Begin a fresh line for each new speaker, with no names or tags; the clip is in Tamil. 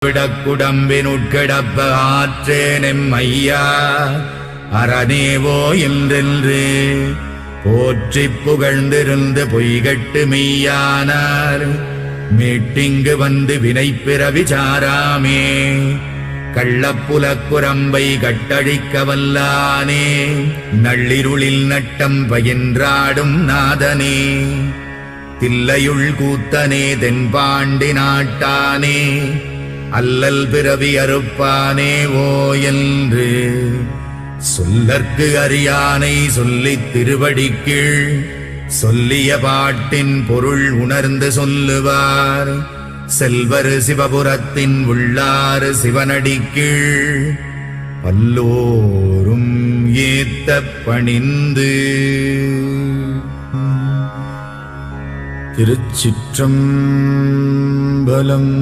விடக்குடம்பினுட்கிடப்ப ஆற்றேனெம் ஐயா அரணேவோ என்றென்று போற்றிப் புகழ்ந்திருந்து பொய்கட்டு மெய்யானார் மீட்டிங்கு வந்து வினைப்பிறவி சாராமே கள்ளப்புலக்குரம்பை கட்டழிக்க வல்லானே நள்ளிருளில் நட்டம் பயின்றாடும் நாதனே தில்லையுள் கூத்தனே தென்பாண்டி நாட்டானே அல்லல் பிறவி அறுப்பானே ஓ என்று சொல்லற்கு அறியானை சொல்லித் திருவடிக்கீழ் சொல்லிய பாட்டின் பொருள் உணர்ந்து சொல்லுவார் செல்வர் சிவபுரத்தின் உள்ளாறு சிவனடிக்கீழ் பல்லோரும் ஏத்த பணிந்து. திருச்சிற்றம்பலம்.